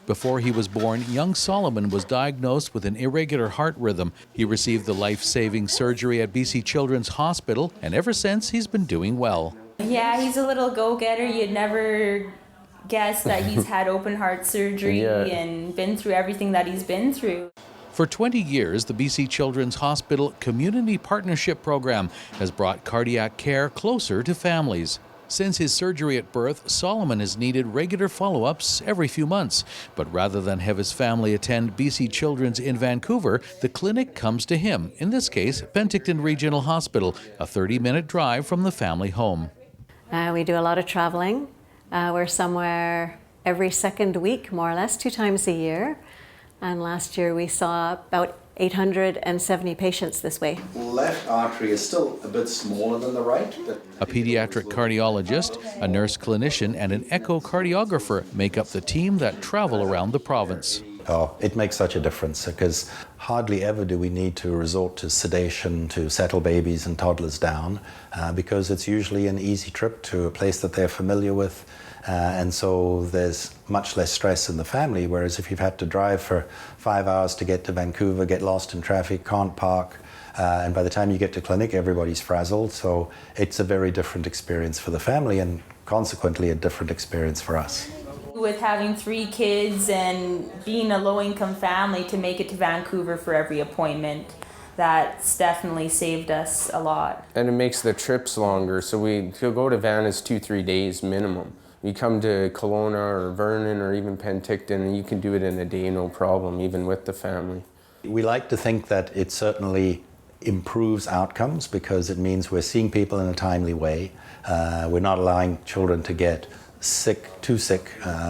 Before he was born, young Solomon was diagnosed with an irregular heart rhythm. He received the life-saving surgery at BC Children's Hospital, and ever since he's been doing well. Yeah, he's a little go-getter. You'd never guess that he's had open heart surgery and been through everything that he's been through. For 20 years, the BC Children's Hospital Community Partnership Program has brought cardiac care closer to families. Since his surgery at birth, Solomon has needed regular follow-ups every few months. But rather than have his family attend BC Children's in Vancouver, the clinic comes to him, in this case, Penticton Regional Hospital, a 30-minute drive from the family home. We do a lot of traveling. We're somewhere every second week, more or less, 2 times a year. And last year we saw about 870 patients this way. Left artery is still a bit smaller than the right. A pediatric cardiologist, a nurse clinician, and an echocardiographer make up the team that travel around the province. Oh, it makes such a difference because hardly ever do we need to resort to sedation to settle babies and toddlers down because it's usually an easy trip to a place that they're familiar with. And so there's much less stress in the family, whereas if you've had to drive for 5 hours to get to Vancouver, get lost in traffic, can't park, and by the time you get to clinic, everybody's frazzled. So it's a very different experience for the family and consequently a different experience for us. With having 3 kids and being a low-income family, to make it to Vancouver for every appointment, that's definitely saved us a lot. And it makes the trips longer, so to go to Van is 2-3 days minimum. You come to Kelowna or Vernon or even Penticton and you can do it in a day, no problem, even with the family. We like to think that it certainly improves outcomes because it means we're seeing people in a timely way. We're not allowing children to get too sick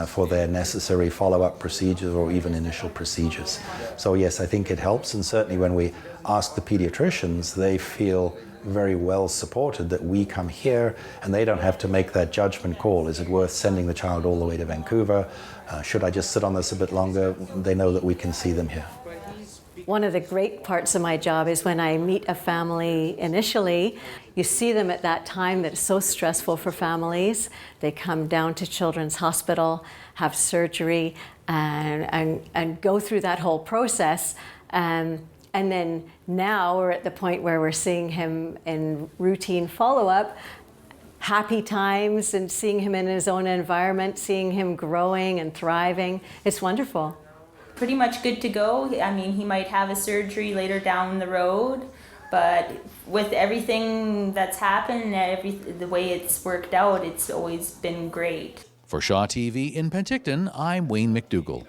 for their necessary follow-up procedures or even initial procedures. So yes, I think it helps, and certainly when we ask the pediatricians, they feel very well supported that we come here and they don't have to make that judgment call. Is it worth sending the child all the way to Vancouver? Should I just sit on this a bit longer? They know that we can see them here. One of the great parts of my job is when I meet a family initially, you see them at that time that is so stressful for families. They come down to Children's Hospital, have surgery, and go through that whole process. And then now we're at the point where we're seeing him in routine follow-up, happy times, and seeing him in his own environment, seeing him growing and thriving. It's wonderful. Pretty much good to go. I mean, he might have a surgery later down the road, but with everything that's happened, the way it's worked out, it's always been great. For Shaw TV in Penticton, I'm Wayne McDougall.